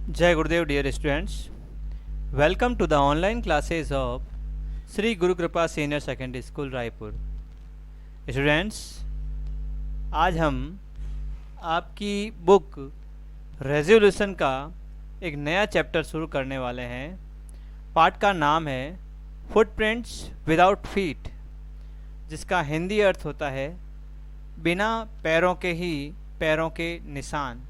Jai Gurudev, dear students. Welcome to the online classes of Sri Guru Kripa Senior Secondary School, Raipur. Students, आज हम आपकी book resolution का एक नया chapter शुरू करने वाले हैं. पार्ट का नाम है फुटप्रिंट्स विदाउट फीट, जिसका हिंदी अर्थ होता है बिना पैरों के ही पैरों के निशान.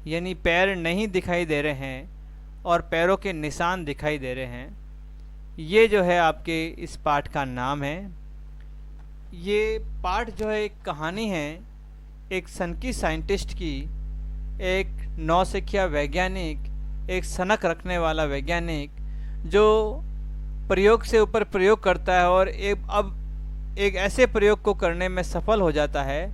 यानी पैर नहीं दिखाई दे रहे हैं और पैरों के निशान दिखाई दे रहे हैं. ये जो है आपके इस पाठ का नाम है. ये पाठ जो है एक कहानी है एक सनकी साइंटिस्ट की. एक नौसिखिया वैज्ञानिक, एक सनक रखने वाला वैज्ञानिक जो प्रयोग से ऊपर प्रयोग करता है और अब एक ऐसे प्रयोग को करने में सफल हो जाता है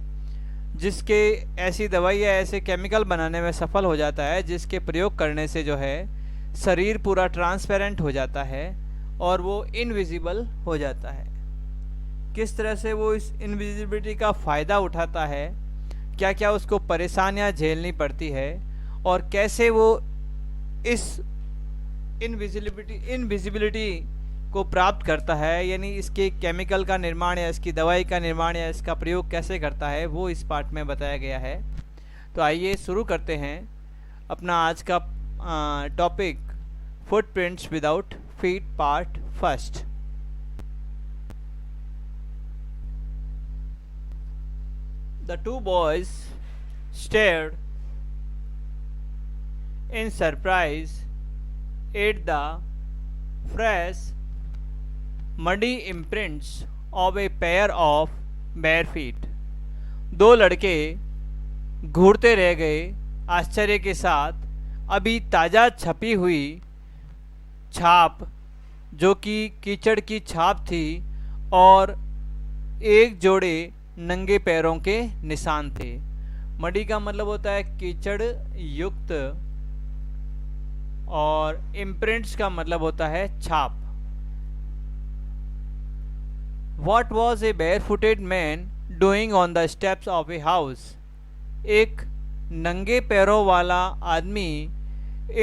जिसके ऐसी दवाई या ऐसे केमिकल बनाने में सफल हो जाता है जिसके प्रयोग करने से जो है शरीर पूरा ट्रांसपेरेंट हो जाता है और वो इनविजिबल हो जाता है. किस तरह से वो इस इनविजिबिलिटी का फ़ायदा उठाता है, क्या क्या उसको परेशानियां झेलनी पड़ती है और कैसे वो इस इनविजिबिलिटी को प्राप्त करता है, यानी इसके केमिकल का निर्माण या इसकी दवाई का निर्माण या इसका प्रयोग कैसे करता है, वो इस पार्ट में बताया गया है. तो आइए शुरू करते हैं अपना आज का topic footprints without feet part first. The two boys stared in surprise at the fresh muddy imprints of a pair of bare feet. दो लड़के घूरते रह गए आश्चर्य के साथ अभी ताज़ा छपी हुई छाप, जो कि कीचड़ की छाप थी और एक जोड़े नंगे पैरों के निशान थे. मडी का मतलब होता है कीचड़ युक्त और इम्प्रिंट्स का मतलब होता है छाप. What was a barefooted man doing on the steps of a house? एक नंगे पैरों वाला आदमी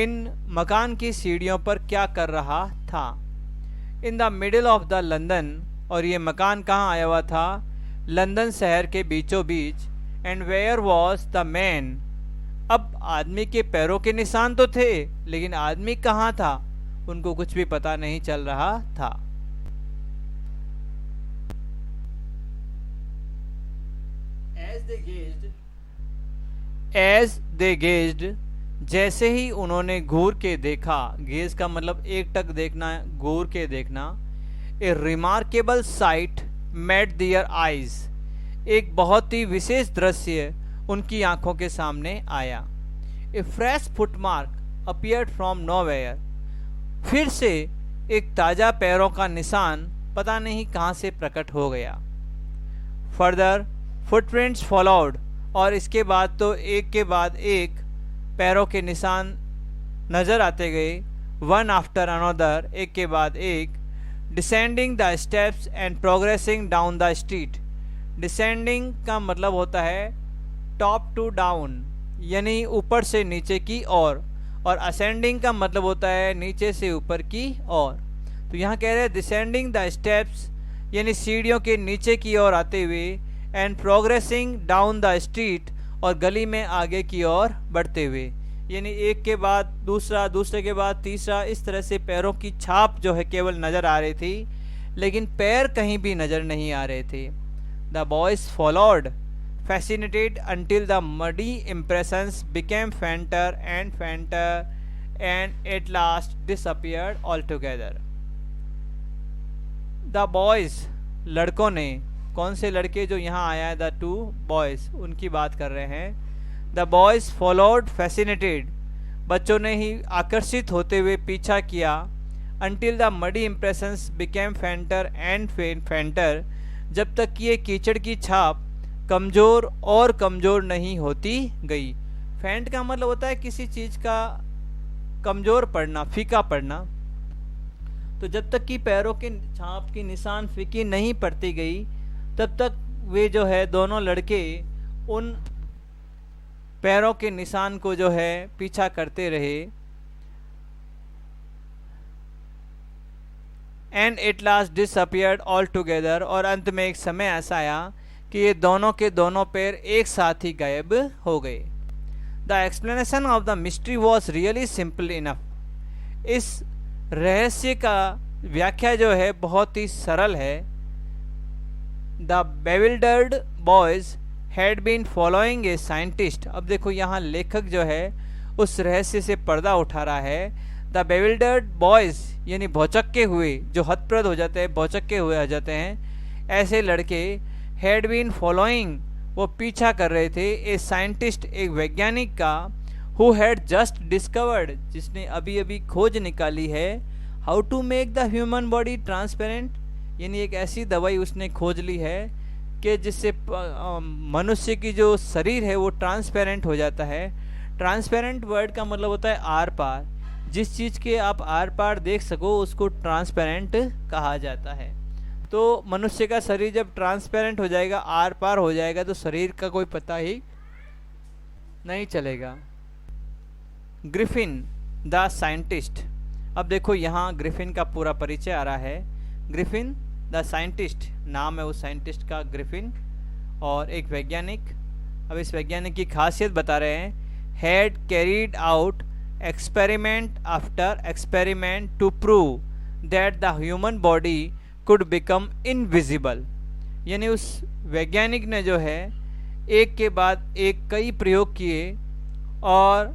इन मकान की सीढ़ियों पर क्या कर रहा था. In the middle of the London, और ये मकान कहाँ आया हुआ था, लंदन शहर के बीचों बीच. And where was the man, अब आदमी के पैरों के निशान तो थे लेकिन आदमी कहाँ था उनको कुछ भी पता नहीं चल रहा था. As they gazed, जैसे ही उन्होंने घूर के देखा, गेज का मतलब एक टक देखना, घूर के देखना. A remarkable sight met their eyes, एक बहुत ही विशेष दृश्य उनकी आंखों के सामने आया. A fresh footmark appeared from nowhere, फिर से एक ताज़ा पैरों का निशान पता नहीं कहाँ से प्रकट हो गया. फर्दर फुटप्रिंट्स फॉलोड, और इसके बाद तो एक के बाद एक पैरों के निशान नज़र आते गए. वन आफ्टर अनदर, एक के बाद एक. Descending the steps and progressing down the street. Descending का मतलब होता है टॉप टू डाउन, यानी ऊपर से नीचे की ओर, और असेंडिंग का मतलब होता है नीचे से ऊपर की ओर. तो यहाँ कह रहे हैं डिसेंडिंग द स्टेप्स, यानी सीढ़ियों के नीचे की ओर आते हुए. And progressing down the street, और गली में आगे की ओर बढ़ते हुए, यानी एक के बाद दूसरा, दूसरे के बाद तीसरा. इस तरह से पैरों की छाप जो है केवल नज़र आ रही थी लेकिन पैर कहीं भी नज़र नहीं आ रहे थे. The boys followed fascinated until the muddy impressions became fainter and at last disappeared altogether. The boys, लड़कों ने, कौन से लड़के जो यहाँ आया है, द टू बॉयज, उनकी बात कर रहे हैं. द बॉयज फॉलोड फैसिनेटेड, बच्चों ने ही आकर्षित होते हुए पीछा किया. until the muddy impressions became fainter and fainter, जब तक कि ये कीचड़ की छाप कमज़ोर और कमज़ोर नहीं होती गई. फेंट का मतलब होता है किसी चीज़ का कमज़ोर पड़ना, फीका पड़ना. तो जब तक कि पैरों के छाप की निशान फीकी नहीं पड़ती गई तब तक वे जो है दोनों लड़के उन पैरों के निशान को जो है पीछा करते रहे. And at last disappeared all together, और अंत में एक समय ऐसा आया कि ये दोनों के दोनों पैर एक साथ ही गायब हो गए। The explanation of the mystery was really simple enough. इस रहस्य का व्याख्या जो है बहुत ही सरल है। The bewildered boys had been following a scientist. अब देखो यहाँ लेखक जो है उस रहस्य से पर्दा उठा रहा है। द बेविल्डर्ड बॉयज यानी भौचक्के हुए, जो हतप्रद हो जाते हैं, भौचक्के हुए हो जाते हैं, ऐसे लड़के हैड बीन फॉलोइंग, वो पीछा कर रहे थे, ए साइंटिस्ट, एक वैज्ञानिक का, हु हैड जस्ट डिस्कवर्ड, जिसने अभी अभी खोज निकाली है, how to make the human body transparent, यानी एक ऐसी दवाई उसने खोज ली है कि जिससे मनुष्य की जो शरीर है वो ट्रांसपेरेंट हो जाता है। ट्रांसपेरेंट वर्ड का मतलब होता है आर पार। जिस चीज़ के आप आर पार देख सको उसको ट्रांसपेरेंट कहा जाता है। तो मनुष्य का शरीर जब ट्रांसपेरेंट हो जाएगा, आर पार हो जाएगा, तो शरीर का कोई पता ही नहीं चलेगा। Griffin the scientist. अब देखो यहाँ ग्रिफिन का पूरा परिचय आ रहा है। ग्रिफिन द साइंटिस्ट, नाम है उस साइंटिस्ट का ग्रिफिन, और एक वैज्ञानिक। अब इस वैज्ञानिक की खासियत बता रहे हैं। Had carried out experiment after experiment to prove that the human body could become invisible, यानी उस वैज्ञानिक ने जो है एक के बाद एक कई प्रयोग किए और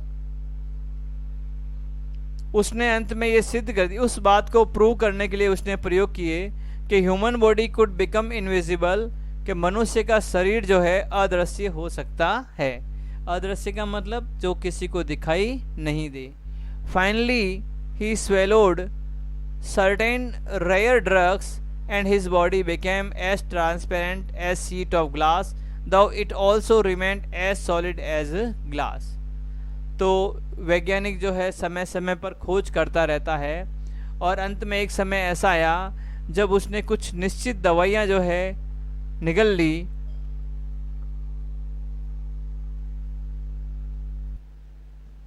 उसने अंत में ये सिद्ध कर दी, उस बात को प्रूव करने के लिए उसने प्रयोग किए कि human body could become invisible, कि मनुष्य का शरीर जो है अदृश्य हो सकता है। अदृश्य का मतलब जो किसी को दिखाई नहीं दे। Finally he swallowed certain rare drugs and his body became as transparent as sheet of glass, though it also remained as solid as glass। तो वैज्ञानिक जो है समय समय पर खोज करता रहता है और अंत में एक समय ऐसा आया जब उसने कुछ निश्चित दवाइयाँ जो है निगल ली,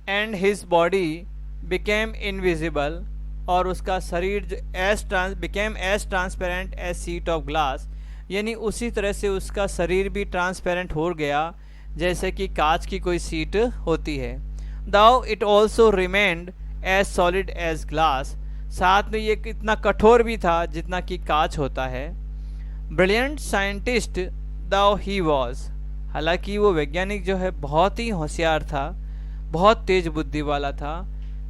and his body became invisible, और उसका शरीर became as transparent as sheet of glass, यानी उसी तरह से उसका शरीर भी ट्रांसपेरेंट हो गया जैसे कि कांच की कोई सीट होती है। Though it also remained as solid as glass, साथ में ये इतना कठोर भी था जितना कि कांच होता है। Brilliant scientist though he was, हालांकि वो वैज्ञानिक जो है बहुत ही होशियार था, बहुत तेज बुद्धि वाला था।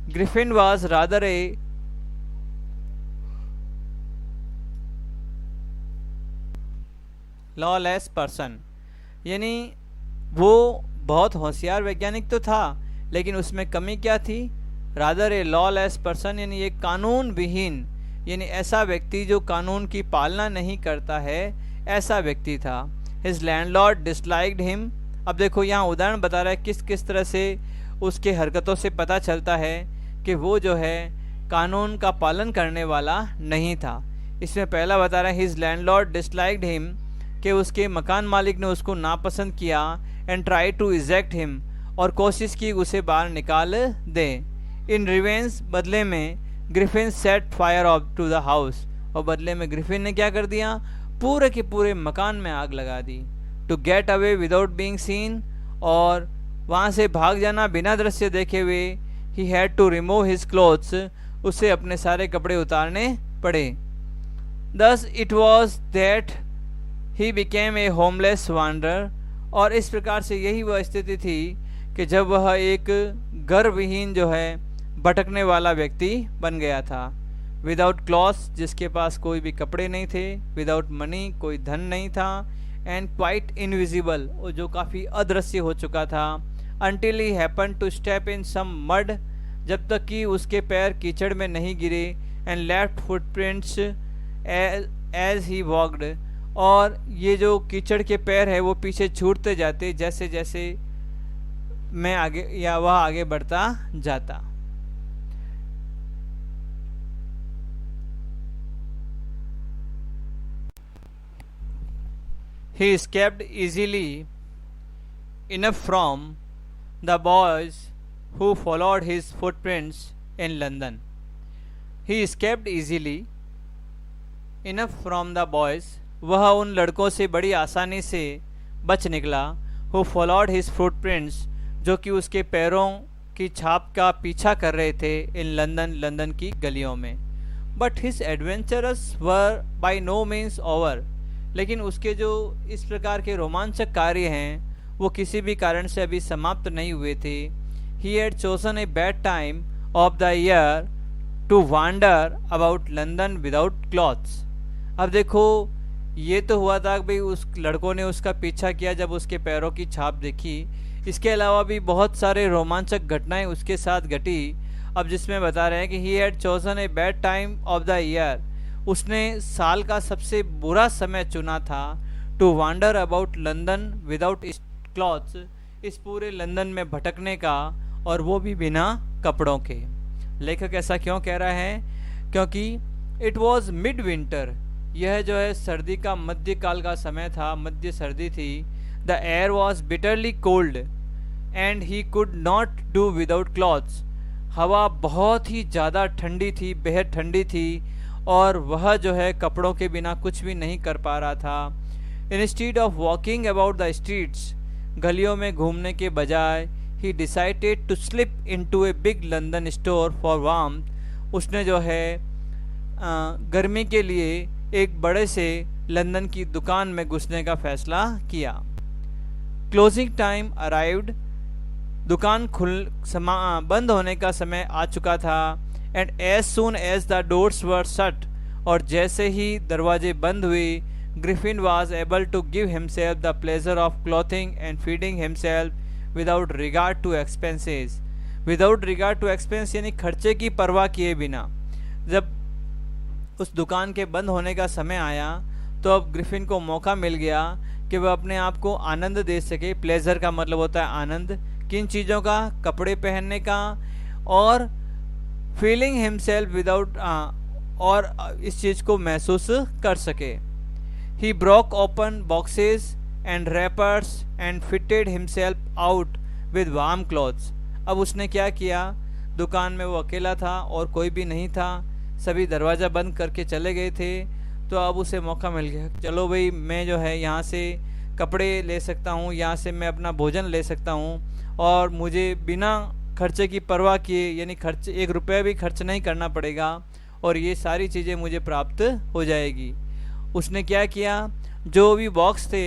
Griffin was rather A lawless person, यानी वो बहुत होशियार वैज्ञानिक तो था लेकिन उसमें कमी क्या थी? रादर ए लॉलेस पर्सन, यानी एक कानून विहीन, यानी ऐसा व्यक्ति जो कानून की पालना नहीं करता है, ऐसा व्यक्ति था। His landlord disliked him. अब देखो यहाँ उदाहरण बता रहा है किस किस तरह से उसके हरकतों से पता चलता है कि वो जो है कानून का पालन करने वाला नहीं था। इसमें पहला बता रहा है हिज लैंडलॉर्ड डिसलाइक्ड हिम, कि उसके मकान मालिक ने उसको नापसंद किया, and try to eject him, और कोशिश की उसे बाहर निकाल दे। इन रिवेंज, बदले में, Griffin set fire of to the house, और बदले में ग्रिफिन ने क्या कर दिया? पूरे के पूरे मकान में आग लगा दी। To get away without being seen, और वहाँ से भाग जाना बिना दृश्य देखे हुए। He had to remove his clothes, उसे अपने सारे कपड़े उतारने पड़े। Thus it was that he became a homeless wanderer, और इस प्रकार से यही वह स्थिति थी कि जब वह एक घर विहीन जो है भटकने वाला व्यक्ति बन गया था। विदाउट क्लॉथ्स, जिसके पास कोई भी कपड़े नहीं थे, विदाउट मनी, कोई धन नहीं था, एंड क्वाइट इनविजिबल, और जो काफ़ी अदृश्य हो चुका था। Until he happen to step in some mud, जब तक कि उसके पैर कीचड़ में नहीं गिरे, and left footprints as he walked, और ये जो कीचड़ के पैर है वो पीछे छूटते जाते जैसे जैसे मैं आगे या वह आगे बढ़ता जाता। He escaped easily enough from the boys who followed his footprints in London. He escaped easily, enough from the boys, वह उन लड़कों से बड़ी आसानी से बच निकला। हु फॉलोड हिज फुटप्रिंट्स, जो कि उसके पैरों की छाप का पीछा कर रहे थे इन लंदन की गलियों में। But his adventures were by no means over, लेकिन उसके जो इस प्रकार के रोमांचक कार्य हैं वो किसी भी कारण से अभी समाप्त नहीं हुए थे। He had chosen a bad time of the year to wander about London without clothes. अब देखो, ये तो हुआ था कि भाई उस लड़कों ने उसका पीछा किया जब उसके पैरों की छाप देखी। इसके अलावा भी बहुत सारे रोमांचक घटनाएं उसके साथ घटी। अब जिसमें बता रहे हैं कि he had chosen a bad time of the year, उसने साल का सबसे बुरा समय चुना था। To wander about London without clothes, इस पूरे लंदन में भटकने का, और वो भी बिना कपड़ों के। लेखक ऐसा क्यों कह रहा है? क्योंकि इट वॉज मिड विंटर, यह जो है सर्दी का मध्यकाल का समय था, मध्य सर्दी थी। The air was bitterly cold and he could not do without clothes, हवा बहुत ही ज़्यादा ठंडी थी, बेहद ठंडी थी, और वह जो है कपड़ों के बिना कुछ भी नहीं कर पा रहा था। Instead of walking about the streets, गलियों में घूमने के बजाय, he decided to slip into a big London store for warmth, उसने जो है गर्मी के लिए एक बड़े से लंदन की दुकान में घुसने का फैसला किया। क्लोजिंग टाइम अराइव्ड, दुकान बंद होने का समय आ चुका था। And as soon as the doors were shut, और जैसे ही दरवाजे बंद हुए, Griffin was able to give himself the pleasure of clothing and feeding himself without regard to expenses. Without regard to expense यानी खर्चे की परवाह किए बिना। जब उस दुकान के बंद होने का समय आया तो अब ग्रिफिन को मौका मिल गया कि वह अपने आप को आनंद दे सके। प्लेजर का मतलब होता है आनंद, किन चीज़ों का? कपड़े पहनने का, और फीलिंग हिमसेल्फ विदाउट, और इस चीज़ को महसूस कर सके। He broke open boxes and wrappers and fitted himself out with warm clothes. अब उसने क्या किया? दुकान में वो अकेला था और कोई भी नहीं था, सभी दरवाज़ा बंद करके चले गए थे। तो अब उसे मौका मिल गया, चलो भाई मैं जो है यहाँ से कपड़े ले सकता हूँ, यहाँ से मैं अपना भोजन ले सकता हूँ, और मुझे बिना खर्चे की परवाह किए, यानी खर्च 1 रुपया भी खर्च नहीं करना पड़ेगा, और ये सारी चीज़ें मुझे प्राप्त हो जाएगी। उसने क्या किया? जो भी बॉक्स थे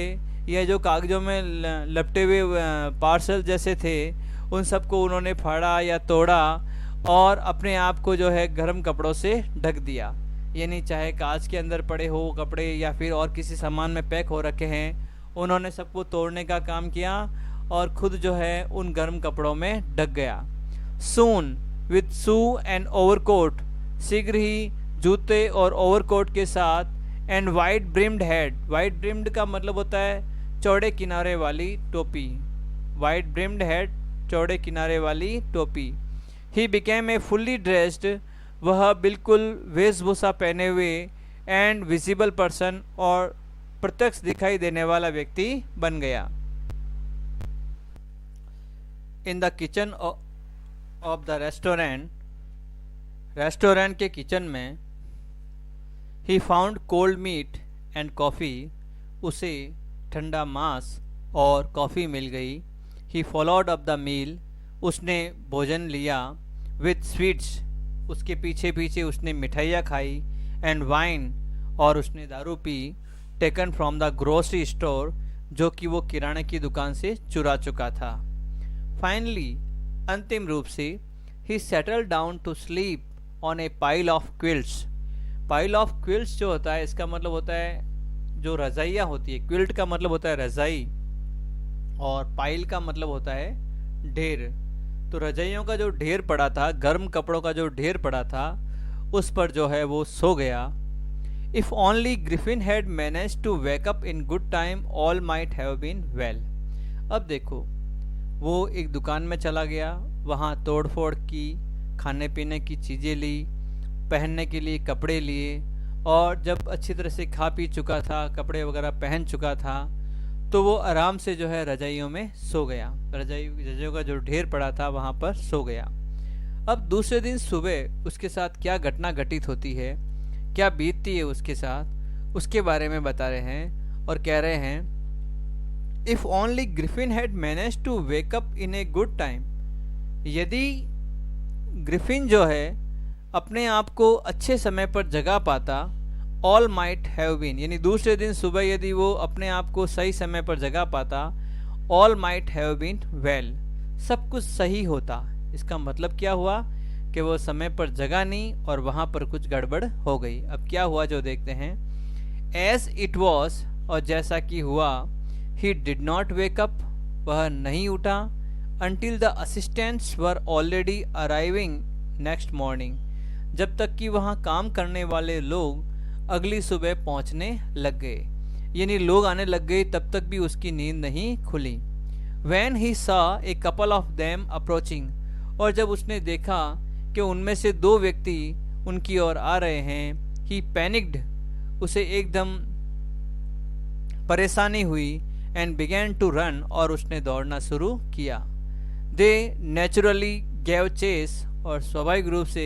या जो कागज़ों में लपटे हुए पार्सल जैसे थे, उन सबको उन्होंने फाड़ा या तोड़ा और अपने आप को जो है गर्म कपड़ों से ढक दिया। यानी चाहे कांच के अंदर पड़े हो कपड़े या फिर और किसी सामान में पैक हो रखे हैं, उन्होंने सबको तोड़ने का काम किया और खुद जो है उन गर्म कपड़ों में ढक गया। Soon with shoe and overcoat, शीघ्र ही जूते और ओवरकोट के साथ, and wide brimmed head, wide brimmed का मतलब होता है चौड़े किनारे वाली टोपी, वाइड ब्रिम्ड हेड, चौड़े किनारे वाली टोपी। ही बिकेम ए फुल्ली ड्रेस्ड, वह बिल्कुल वेशभूषा पहने हुए, एंड विजिबल पर्सन, और प्रत्यक्ष दिखाई देने वाला व्यक्ति बन गया। In the kitchen of the restaurant, restaurant के किचन में, he found cold meat and coffee, उसे ठंडा मांस और कॉफ़ी मिल गई। He followed up the meal, उसने भोजन लिया। विथ स्वीट्स, उसके पीछे पीछे उसने मिठाइयाँ खाई। एंड वाइन, और उसने दारू P. Taken from the grocery store, जो कि वो किराने की दुकान से चुरा चुका था। फाइनली, अंतिम रूप से, he settle down to sleep on a pile of quilts. Pile of quilts जो होता है, इसका मतलब होता है जो रजाइयाँ होती है। क्विल्ट का मतलब होता है रजाई, और पाइल का मतलब होता है ढेर। तो रजाइयों का जो ढेर पड़ा था, गर्म कपड़ों का जो ढेर पड़ा था, उस पर जो है वो सो गया। If only Griffin had managed to wake up in good time, all might have been well. अब देखो, वो एक दुकान में चला गया, वहाँ तोड़ फोड़ की, खाने पीने की चीज़ें ली, पहनने के लिए कपड़े लिए, और जब अच्छी तरह से खा पी चुका था, कपड़े वगैरह पहन चुका था, तो वो आराम से जो है रजाइयों में सो गया। रजाइयों का जो ढेर पड़ा था वहाँ पर सो गया। अब दूसरे दिन सुबह उसके साथ क्या घटना घटित होती है क्या बीतती है उसके साथ, उसके बारे में बता रहे हैं और कह रहे हैं if only Griffin had manage to wake up in a good time, यदि ग्रिफिन जो है अपने आप को अच्छे समय पर जगा पाता, ऑल माइट हैव बीन, यानी दूसरे दिन सुबह यदि वो अपने आप को सही समय पर जगा पाता, all might have been well, सब कुछ सही होता। इसका मतलब क्या हुआ कि वो समय पर जगा नहीं और वहाँ पर कुछ गड़बड़ हो गई। अब क्या हुआ जो देखते हैं। एज इट वॉज, और जैसा कि हुआ, he did not wake up, वह नहीं उठा, until the assistants were already arriving next morning, जब तक कि वहाँ काम करने वाले लोग अगली सुबह पहुँचने लग गए, यानी लोग आने लग गए, तब तक भी उसकी नींद नहीं खुली। When he saw a couple of them approaching, और जब उसने देखा कि उनमें से दो व्यक्ति उनकी ओर आ रहे हैं, he panicked, उसे एकदम परेशानी हुई, and began to run, और उसने दौड़ना शुरू किया। दे नेचुरली गैव चेस, और स्वाभाविक रूप से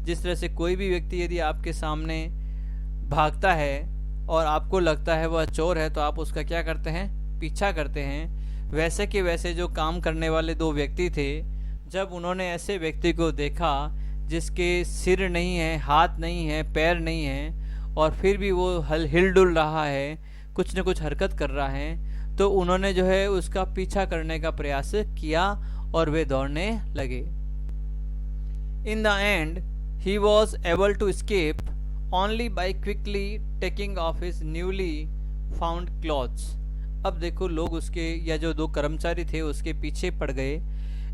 जिस तरह से कोई भी व्यक्ति यदि आपके सामने भागता है और आपको लगता है वह चोर है, तो आप उसका क्या करते हैं, पीछा करते हैं। वैसे के वैसे जो काम करने वाले दो व्यक्ति थे, जब उन्होंने ऐसे व्यक्ति को देखा जिसके सिर नहीं है, हाथ नहीं है, पैर नहीं है, और फिर भी वो हिलडुल रहा है, कुछ न कुछ हरकत कर रहा है, तो उन्होंने जो है उसका पीछा करने का प्रयास किया और वे दौड़ने लगे। In the end he was able to escape only by quickly taking off his newly found clothes। अब देखो लोग उसके, या जो दो कर्मचारी थे उसके पीछे पड़ गए।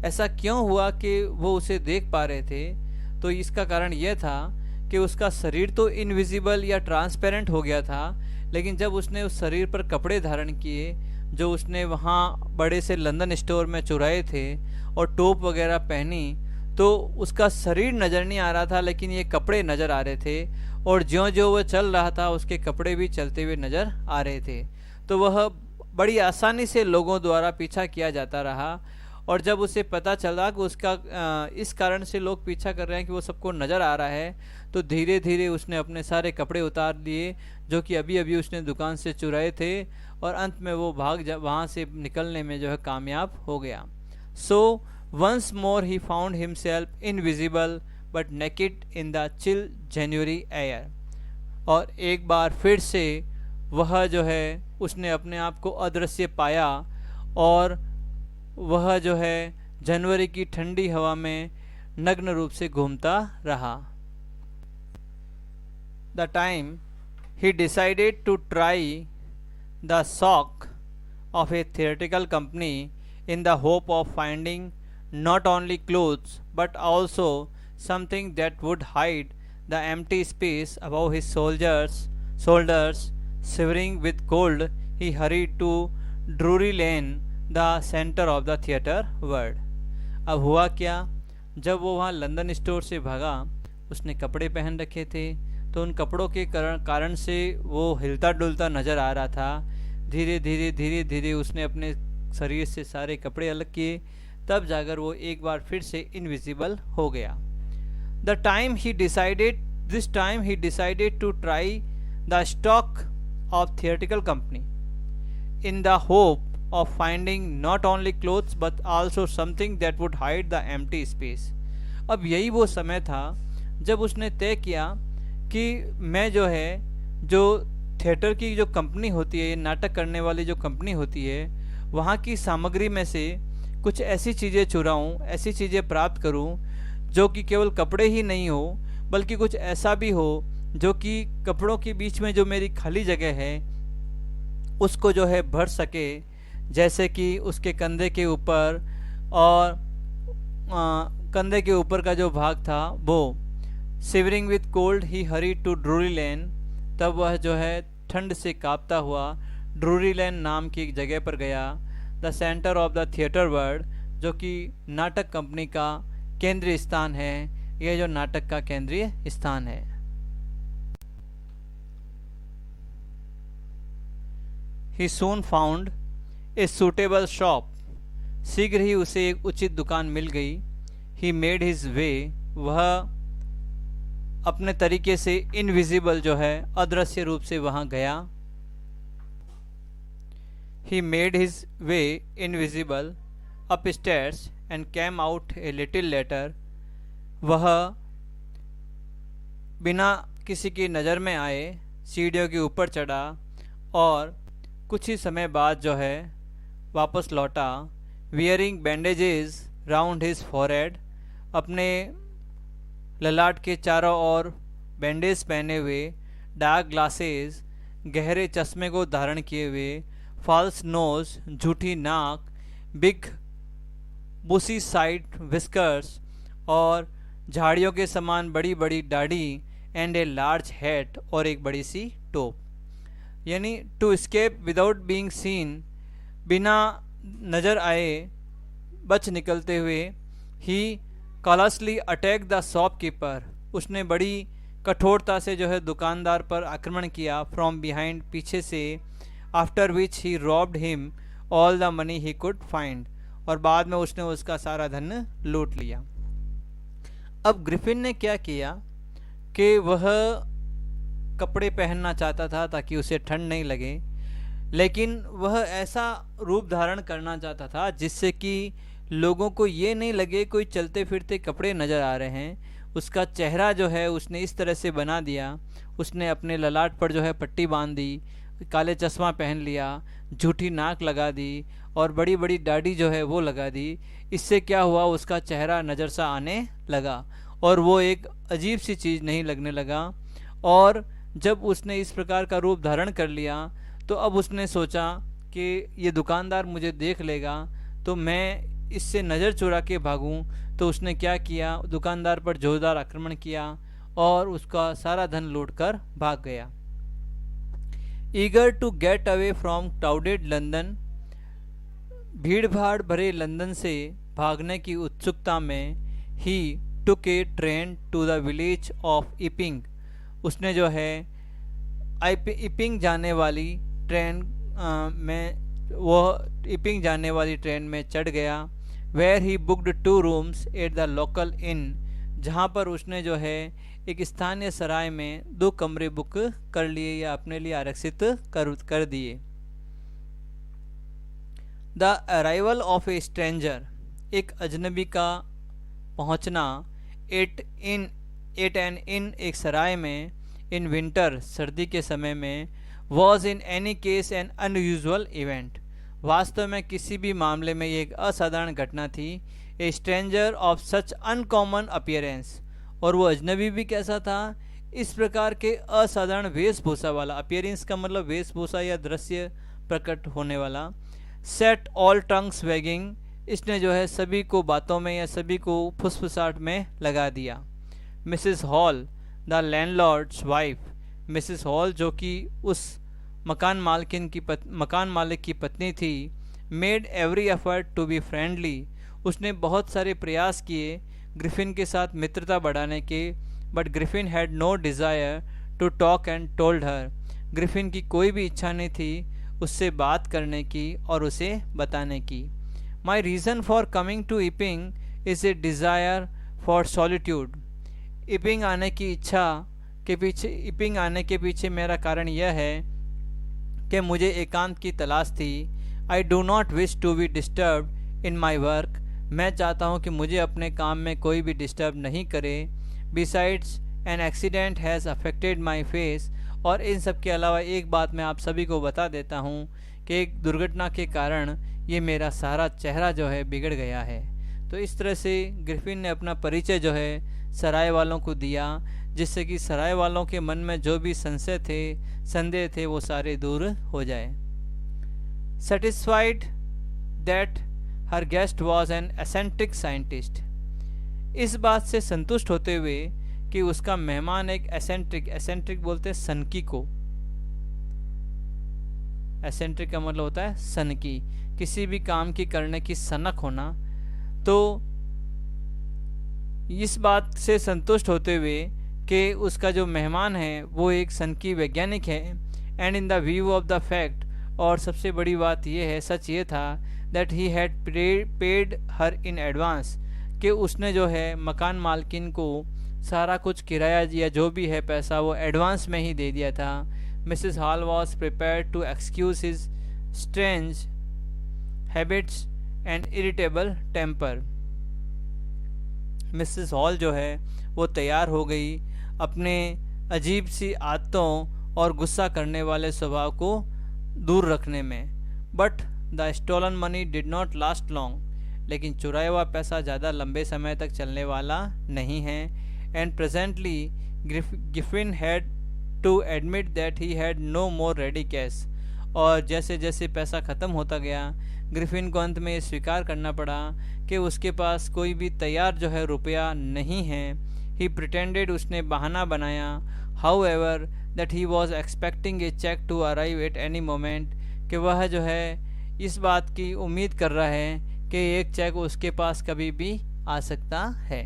ऐसा क्यों हुआ कि वो उसे देख पा रहे थे, तो इसका कारण यह था कि उसका शरीर तो इनविजिबल या ट्रांसपेरेंट हो गया था, लेकिन जब उसने उस शरीर पर कपड़े धारण किए जो उसने वहाँ बड़े से लंदन स्टोर में चुराए थे और टोप वगैरह पहनी, तो उसका शरीर नज़र नहीं आ रहा था, लेकिन ये कपड़े नज़र आ रहे थे, और ज्यों ज्यों वह चल रहा था उसके कपड़े भी चलते हुए नज़र आ रहे थे। तो वह बड़ी आसानी से लोगों द्वारा पीछा किया जाता रहा, और जब उसे पता चला कि उसका इस कारण से लोग पीछा कर रहे हैं कि वो सबको नज़र आ रहा है, तो धीरे धीरे उसने अपने सारे कपड़े उतार लिए जो कि अभी अभी उसने दुकान से चुराए थे, और अंत में वो वहाँ से निकलने में जो है कामयाब हो गया। So once more he found himself invisible but naked in the chill January air, और एक बार फिर से वह जो है उसने अपने आप को अदृश्य पाया, और वह जो है जनवरी की ठंडी हवा में नग्न रूप से घूमता रहा। The time he decided to try the shock of a theatrical company in the hope of finding not only clothes but also something that would hide the empty space above his shoulders. Shivering with cold, he hurried to Drury Lane, the center of the theatre world. अब हुआ क्या, जब वो वहाँ London store से भागा, उसने कपड़े पहन रखे थे, तो उन कपड़ों के कारण से वो हिलता डुलता नज़र आ रहा था। धीरे धीरे उसने अपने शरीर से सारे कपड़े अलग किए, तब जाकर वो एक बार फिर से इनविजिबल हो गया। This time he decided to try the stock of theatrical company in the hope of finding not only clothes but also something that would hide the empty space. अब यही वो समय था जब उसने तय किया कि मैं जो है, जो थिएटर की जो कंपनी होती है, नाटक करने वाली जो कंपनी होती है, वहाँ की सामग्री में से कुछ ऐसी चीज़ें चुराऊँ, ऐसी चीज़ें प्राप्त करूँ जो कि केवल कपड़े ही नहीं हो, बल्कि कुछ ऐसा भी हो जो कि कपड़ों के बीच में जो मेरी खाली जगह है उसको जो है भर सके। जैसे कि उसके कंधे के ऊपर, और कंधे के ऊपर का जो भाग था वो, shivering with cold he hurried to Drury Lane, तब वह जो है ठंड से कांपता हुआ ड्रूरी लेन नाम की एक जगह पर गया। The centre of the theatre world, जो कि नाटक कंपनी का केंद्रीय स्थान है, यह जो नाटक का केंद्रीय स्थान है। ही सून फाउंड ए सूटेबल शॉप, शीघ्र ही उसे एक उचित दुकान मिल गई। ही मेड हिज वे, वह अपने तरीके से इनविजिबल जो है अदृश्य रूप से वहाँ गया। He made his way invisible upstairs and came out a little later. वह बिना किसी की नज़र में आए सीढ़ियों के ऊपर चढ़ा और कुछ ही समय बाद जो है वापस लौटा। Wearing bandages round his forehead, अपने ललाट के चारों ओर बैंडेज पहने हुए, डार्क ग्लासेस, गहरे चश्मे को धारण किए हुए, फॉल्स नोज, झूठी नाक, बिग बुसी साइड विस्कर्स और झाड़ियों के समान बड़ी बड़ी दाढ़ी, एंड ए लार्ज हैट और एक बड़ी सी टोप। यानी to escape without being seen, बिना नज़र आए बच निकलते हुए, he callously attack the shopkeeper, उसने बड़ी कठोरता से जो है दुकानदार पर आक्रमण किया, फ्रॉम बिहाइंड, पीछे से, after which he robbed him all the money he could find, और बाद में उसने उसका सारा धन लूट लिया। अब ग्रिफिन ने क्या किया कि वह कपड़े पहनना चाहता था ताकि उसे ठंड नहीं लगे, लेकिन वह ऐसा रूप धारण करना चाहता था जिससे कि लोगों को ये नहीं लगे कोई चलते फिरते कपड़े नज़र आ रहे हैं। उसका चेहरा जो है उसने इस तरह से बना दिया, उसने अपने ललाट पर जो है पट्टी बांध दी, काले चश्मा पहन लिया, झूठी नाक लगा दी और बड़ी बड़ी दाढ़ी जो है वो लगा दी। इससे क्या हुआ, उसका चेहरा नज़र सा आने लगा और वो एक अजीब सी चीज़ नहीं लगने लगा। और जब उसने इस प्रकार का रूप धारण कर लिया तो अब उसने सोचा कि ये दुकानदार मुझे देख लेगा तो मैं इससे नज़र चुरा के भागूं। तो उसने क्या किया, दुकानदार पर जोरदार आक्रमण किया और उसका सारा धन लूट कर भाग गया। Eager to get away from crowded London, भीड़ भाड़ भरे लंदन से भागने की उत्सुकता में, he took a train to the village of Iping, उसने जो है इपिंग जाने वाली ट्रेन इपिंग जाने वाली ट्रेन में चढ़ गया। Where he booked 2 rooms at the local inn, जहाँ पर उसने जो है एक स्थानीय सराय में 2 कमरे बुक कर लिए या अपने लिए आरक्षित कर दिए। The arrival of A stranger, एक अजनबी का पहुँचना, एट एन इन, एक सराय में, इन विंटर, सर्दी के समय में, was in any case N unusual event, वास्तव में किसी भी मामले में ये एक असाधारण घटना थी। ए stranger of such uncommon appearance, और वो अजनबी भी कैसा था, इस प्रकार के असाधारण वेशभूषा वाला, अपीयरेंस का मतलब वेशभूषा या दृश्य प्रकट होने वाला। सेट ऑल टंग्स वैगिंग, इसने जो है सभी को बातों में या सभी को फुसफुसाहट में लगा दिया। Mrs Hall, the landlord's wife, Mrs Hall जो कि उस मकान मालिक की पत्नी थी, made every effort to be friendly, उसने बहुत सारे प्रयास किए ग्रिफिन के साथ मित्रता बढ़ाने के, but Griffin had no desire to talk and told her, Griffin की कोई भी इच्छा नहीं थी उससे बात करने की और उसे बताने की। My reason for coming to Iping is a desire for solitude, Iping आने के पीछे मेरा कारण यह है कि मुझे एकांत की तलाश थी। I do not wish to be disturbed in my work, मैं चाहता हूँ कि मुझे अपने काम में कोई भी डिस्टर्ब नहीं करे। Besides an accident has affected my face, और इन सब के अलावा एक बात मैं आप सभी को बता देता हूँ कि एक दुर्घटना के कारण ये मेरा सारा चेहरा जो है बिगड़ गया है। तो इस तरह से ग्रिफिन ने अपना परिचय जो है सराय वालों को दिया, जिससे कि सराय वालों के मन में जो भी संदेह थे वो सारे दूर हो जाए। Satisfied that her guest was an eccentric scientist, इस बात से संतुष्ट होते हुए कि उसका मेहमान एक एसेंट्रिक बोलते हैं सनकी को, एसेंट्रिक का मतलब होता है सनकी, किसी भी काम की करने की सनक होना। तो इस बात से संतुष्ट होते हुए कि उसका जो मेहमान है वो एक सनकी वैज्ञानिक है, and in the view of the fact, और सबसे बड़ी बात यह है, सच ये था, that he had paid her in advance, कि उसने जो है मकान मालकिन को सारा कुछ किराया या जो भी है पैसा वो एडवांस में ही दे दिया था। Mrs Hall was prepared to excuse his strange habits and irritable temper. Mrs Hall जो है वो तैयार हो गई अपने अजीब सी आदतों और गुस्सा करने वाले स्वभाव को दूर रखने में। But the stolen money did not last long, लेकिन चुराया हुआ पैसा ज़्यादा लंबे समय तक चलने वाला नहीं है। And presently Griffin had to admit that he had no more ready cash. और जैसे जैसे पैसा ख़त्म होता गया, ग्रिफिन को अंत में ये स्वीकार करना पड़ा कि उसके पास कोई भी तैयार जो है रुपया नहीं है। ही प्रिटेंडेड, उसने बहाना बनाया, however that he was expecting a cheque to arrive at any moment, कि वह जो है इस बात की उम्मीद कर रहा है कि एक चेक उसके पास कभी भी आ सकता है।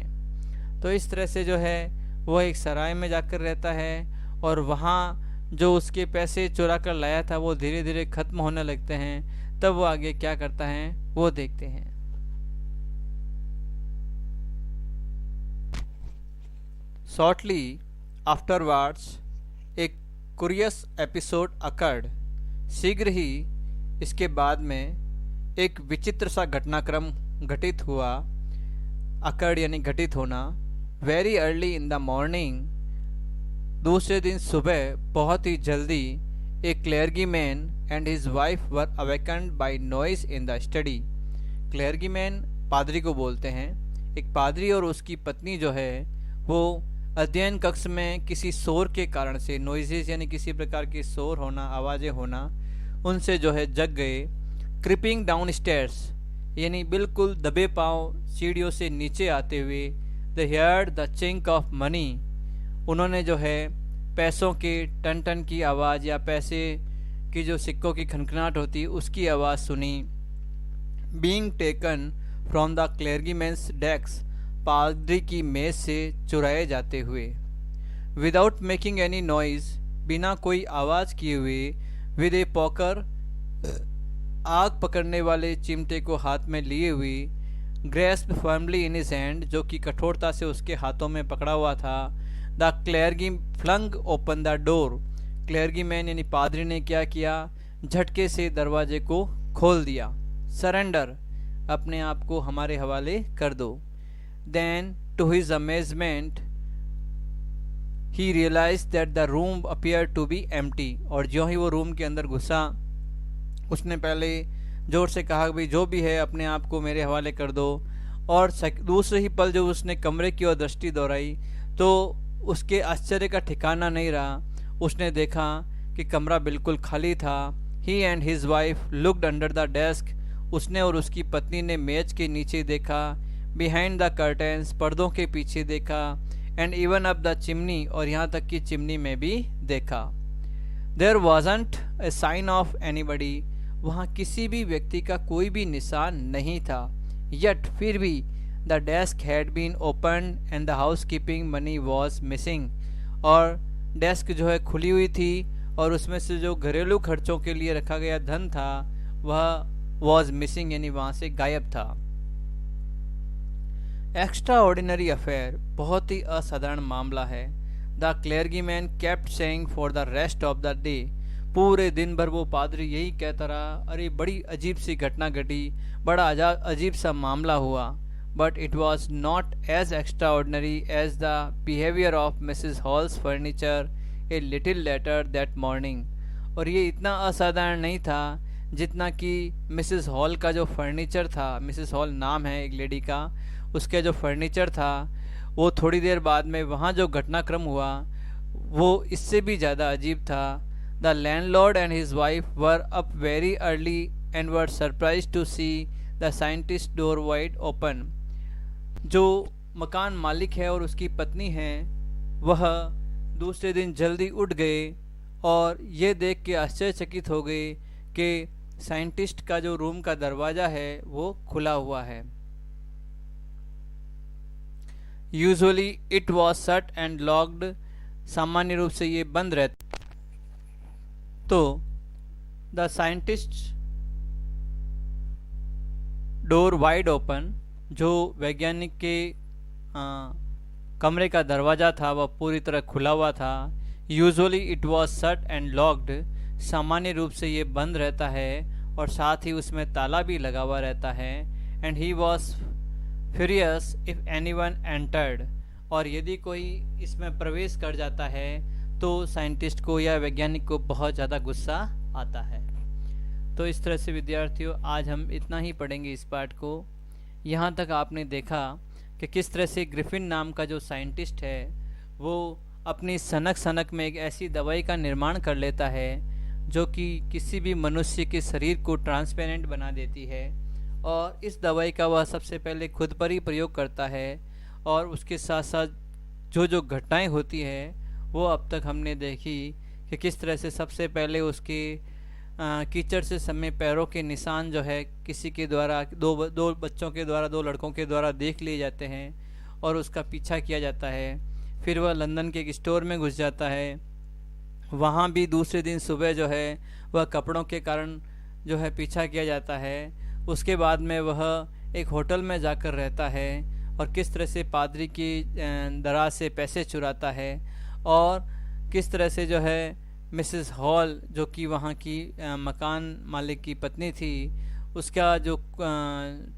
तो इस तरह से जो है वह एक सराय में जाकर रहता है और वहाँ जो उसके पैसे चुरा कर लाया था वो धीरे धीरे ख़त्म होने लगते हैं। तब वो आगे क्या करता है वो देखते हैं। शॉर्टली आफ्टरवर्ड्स एक क्यूरियस एपिसोड अकर्ड। शीघ्र ही इसके बाद में एक विचित्र सा घटनाक्रम घटित हुआ। अकर्ड यानी घटित होना। Very early in the morning, दूसरे दिन सुबह बहुत ही जल्दी, एक clergyman and his wife were awakened by noise in the study. Clergyman पादरी को बोलते हैं। एक पादरी और उसकी पत्नी जो है वो अध्ययन कक्ष में किसी शोर के कारण से, नॉइजेस यानी किसी प्रकार की शोर होना, आवाज़ें होना, उनसे जो है जग गए। क्रिपिंग डाउन स्टेयर्स यानी बिल्कुल दबे पांव सीढ़ियों से नीचे आते हुए, the heard the chink of money, उन्होंने जो है पैसों के टन टन की आवाज़ या पैसे की जो सिक्कों की खनखनाहट होती है उसकी आवाज़ सुनी। Being taken from the clergyman's desk, पादरी की मेज से चुराए जाते हुए। विदाउट मेकिंग एनी नॉइज, बिना कोई आवाज़ किए हुए, विद ए पॉकर, आग पकड़ने वाले चिमटे को हाथ में लिए हुए, grasp firmly in his hand, जो कि कठोरता से उसके हाथों में पकड़ा हुआ था। The clergy flung open the door, clergyman यानी पादरी ने क्या किया, झटके से दरवाजे को खोल दिया। सरेंडर, अपने आप को हमारे हवाले कर दो। Then to his amazement he realize that the room appear to be empty, और जो ही वो रूम के अंदर घुसा उसने पहले जोर से कहा भाई जो भी है अपने आप को मेरे हवाले कर दो। और दूसरे ही पल जो उसने कमरे की ओर दृष्टि दोहराई तो उसके आश्चर्य का ठिकाना नहीं रहा। उसने देखा कि कमरा बिल्कुल खाली था। He and his wife looked under the desk, उसने और उसकी पत्नी ने मेज के नीचे देखा, बिहाइंड द कर्टेंस, पर्दों के पीछे देखा, and even up the chimney, और यहाँ तक कि चिमनी में भी देखा। There wasn't a sign of anybody, वहाँ किसी भी व्यक्ति का कोई भी निशान नहीं था। यट फिर भी the desk had been open and the housekeeping money was missing, और डेस्क जो है खुली हुई थी और उसमें से जो घरेलू खर्चों के लिए रखा गया धन था वह वॉज मिसिंग यानी वहाँ से गायब था। एक्स्ट्रा ऑर्डिनरी अफेयर, बहुत ही असाधारण मामला है। The clergyman kept saying for the rest of the day, पूरे दिन भर वो पादरी यही कहता रहा, अरे बड़ी अजीब सी घटना घटी, बड़ा अजीब सा मामला हुआ। But it was not as extraordinary as the behaviour of Mrs Hall's furniture a little later that morning, और ये इतना असाधारण नहीं था जितना कि मिसिज हॉल का जो फर्नीचर था, मिसिज हॉल नाम है एक लेडी का, उसका जो फर्नीचर था वो थोड़ी देर बाद में वहाँ जो घटनाक्रम हुआ वो इससे भी ज़्यादा अजीब था। The landlord and his wife were up very early and were surprise to see the scientist door wide open, जो मकान मालिक है और उसकी पत्नी है वह दूसरे दिन जल्दी उठ गए और ये देख के आश्चर्यचकित हो गए कि साइंटिस्ट का जो रूम का दरवाज़ा है वो खुला हुआ है। Usually it was shut and locked, सामान्य रूप से ये बंद रहता। तो the scientist door wide open, जो वैज्ञानिक के कमरे का दरवाज़ा था वह पूरी तरह खुला हुआ था। Usually it was shut and locked, सामान्य रूप से ये बंद रहता है और साथ ही उसमें ताला भी लगा हुआ रहता है। And he was furious if anyone entered, और यदि कोई इसमें प्रवेश कर जाता है तो साइंटिस्ट को या वैज्ञानिक को बहुत ज़्यादा गुस्सा आता है। तो इस तरह से विद्यार्थियों आज हम इतना ही पढ़ेंगे इस पाठ को। यहाँ तक आपने देखा कि किस तरह से ग्रिफिन नाम का जो साइंटिस्ट है वो अपनी सनक सनक में एक ऐसी दवाई का निर्माण कर लेता है जो कि किसी भी मनुष्य के शरीर को ट्रांसपेरेंट बना देती है, और इस दवाई का वह सबसे पहले खुद पर ही प्रयोग करता है। और उसके साथ साथ जो जो घटनाएं होती है वो अब तक हमने देखी कि किस तरह से सबसे पहले उसके कीचड़ से समे पैरों के निशान जो है किसी के द्वारा दो बच्चों के द्वारा, दो लड़कों के द्वारा देख लिए जाते हैं और उसका पीछा किया जाता है। फिर वह लंदन के एक स्टोर में घुस जाता है, वहाँ भी दूसरे दिन सुबह जो है वह कपड़ों के कारण जो है पीछा किया जाता है। उसके बाद में वह एक होटल में जाकर रहता है और किस तरह से पादरी की दराज से पैसे चुराता है, और किस तरह से जो है मिसेस हॉल जो कि वहाँ की मकान मालिक की पत्नी थी, उसका जो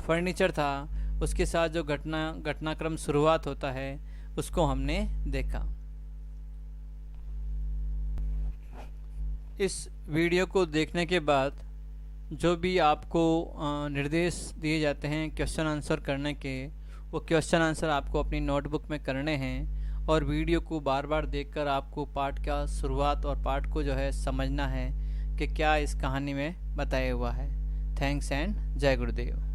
फर्नीचर था उसके साथ जो घटनाक्रम शुरुआत होता है उसको हमने देखा। इस वीडियो को देखने के बाद जो भी आपको निर्देश दिए जाते हैं क्वेश्चन आंसर करने के, वो क्वेश्चन आंसर आपको अपनी नोटबुक में करने हैं, और वीडियो को बार बार देखकर आपको पाठ का शुरुआत और पाठ को जो है समझना है कि क्या इस कहानी में बताया हुआ है। थैंक्स एंड जय गुरुदेव।